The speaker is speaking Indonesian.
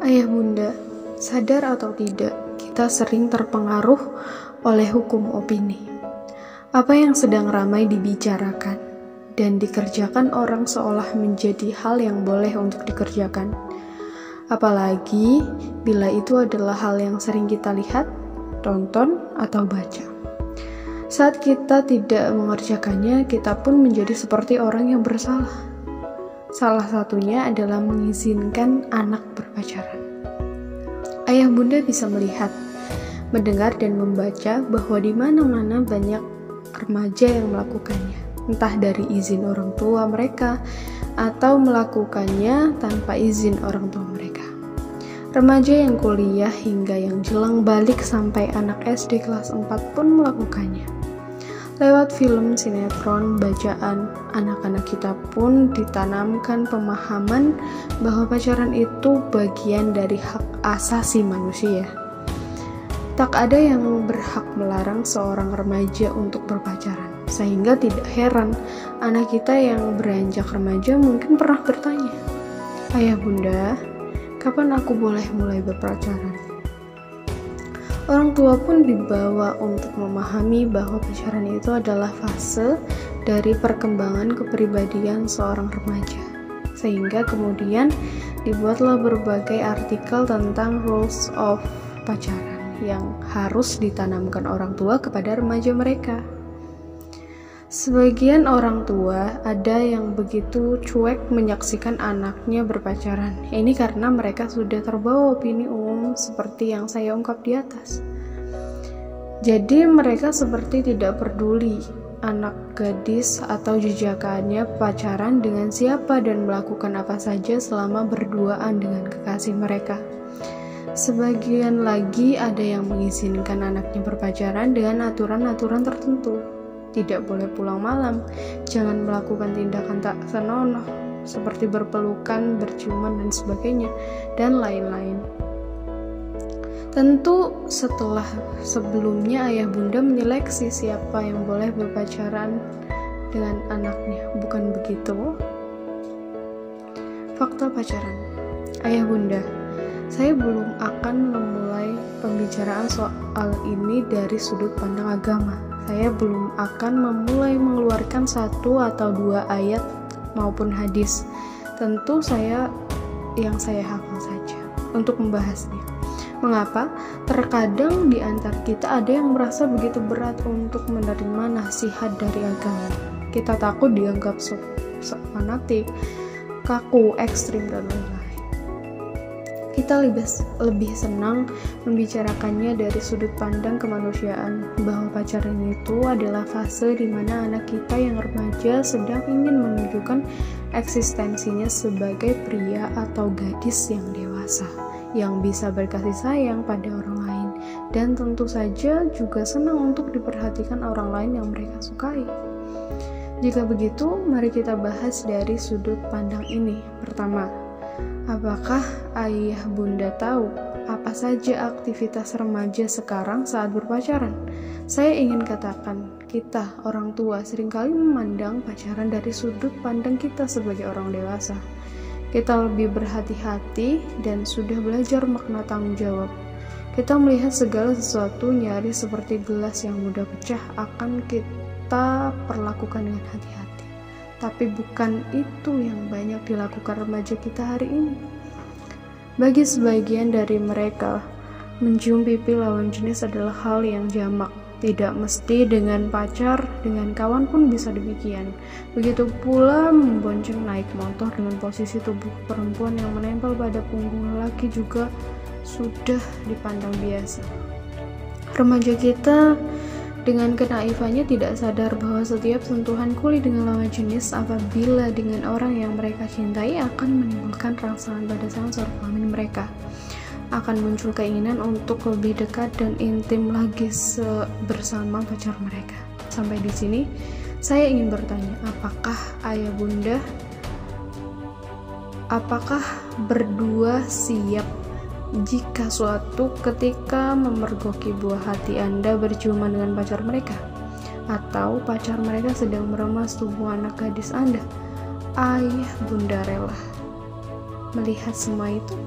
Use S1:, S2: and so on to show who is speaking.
S1: Ayah bunda, sadar atau tidak, kita sering terpengaruh oleh hukum opini. Apa yang sedang ramai dibicarakan dan dikerjakan orang seolah menjadi hal yang boleh untuk dikerjakan. Apalagi bila itu adalah hal yang sering kita lihat, tonton, atau baca. Saat kita tidak mengerjakannya, kita pun menjadi seperti orang yang bersalah. Salah satunya adalah mengizinkan anak berpacaran. Ayah bunda bisa melihat, mendengar dan membaca bahwa di mana-mana banyak remaja yang melakukannya, entah dari izin orang tua mereka atau melakukannya tanpa izin orang tua mereka. Remaja yang kuliah hingga yang jelang balik sampai anak SD kelas 4 pun melakukannya. Lewat film, sinetron, bacaan, anak-anak kita pun ditanamkan pemahaman bahwa pacaran itu bagian dari hak asasi manusia. Tak ada yang berhak melarang seorang remaja untuk berpacaran, sehingga tidak heran anak kita yang beranjak remaja mungkin pernah bertanya, "Ayah bunda, kapan aku boleh mulai berpacaran?" Orang tua pun dibawa untuk memahami bahwa pacaran itu adalah fase dari perkembangan kepribadian seorang remaja. Sehingga kemudian dibuatlah berbagai artikel tentang rules of pacaran yang harus ditanamkan orang tua kepada remaja mereka. Sebagian orang tua ada yang begitu cuek menyaksikan anaknya berpacaran. Ini karena mereka sudah terbawa opini umum seperti yang saya ungkap di atas. Jadi mereka seperti tidak peduli anak gadis atau jejakannya pacaran dengan siapa dan melakukan apa saja selama berduaan dengan kekasih mereka. Sebagian lagi ada yang mengizinkan anaknya berpacaran dengan aturan-aturan tertentu. Tidak boleh pulang malam, jangan melakukan tindakan tak senonoh seperti berpelukan, berciuman, dan sebagainya, dan lain-lain. Tentu setelah sebelumnya ayah bunda menyeleksi siapa yang boleh berpacaran dengan anaknya, bukan begitu? Fakta pacaran. Ayah bunda, saya belum akan memulai pembicaraan soal ini dari sudut pandang agama. Saya belum akan memulai mengeluarkan satu atau dua ayat maupun hadis. Tentu saya hafal saja untuk membahasnya. Mengapa? Terkadang di antara kita ada yang merasa begitu berat untuk menerima nasihat dari agama. Kita takut dianggap fanatik, kaku, ekstrim, dan lain-lain. Kita lebih senang membicarakannya dari sudut pandang kemanusiaan, bahwa pacaran itu adalah fase di mana anak kita yang remaja sedang ingin menunjukkan eksistensinya sebagai pria atau gadis yang dewasa, yang bisa berkasih sayang pada orang lain, dan tentu saja juga senang untuk diperhatikan orang lain yang mereka sukai. Jika begitu, mari kita bahas dari sudut pandang ini. Pertama, apakah ayah bunda tahu apa saja aktivitas remaja sekarang saat berpacaran? Saya ingin katakan, kita orang tua seringkali memandang pacaran dari sudut pandang kita sebagai orang dewasa. Kita lebih berhati-hati dan sudah belajar makna tanggung jawab. Kita melihat segala sesuatu nyaris seperti gelas yang mudah pecah akan kita perlakukan dengan hati-hati. Tapi bukan itu yang banyak dilakukan remaja kita hari ini. Bagi sebagian dari mereka, mencium pipi lawan jenis adalah hal yang jamak. Tidak mesti dengan pacar, dengan kawan pun bisa demikian. Begitu pula membonceng naik motor dengan posisi tubuh perempuan yang menempel pada punggung lelaki juga sudah dipandang biasa. Remaja kita dengan kenaifannya tidak sadar bahwa setiap sentuhan kulit dengan lawan jenis apabila dengan orang yang mereka cintai akan menimbulkan rangsangan pada sensor kelamin mereka. Akan muncul keinginan untuk lebih dekat dan intim lagi bersama pacar mereka. Sampai di sini, saya ingin bertanya, apakah berdua siap jika suatu ketika memergoki buah hati Anda berciuman dengan pacar mereka? Atau pacar mereka sedang meremas tubuh anak gadis Anda? Ayah bunda rela melihat semua itu?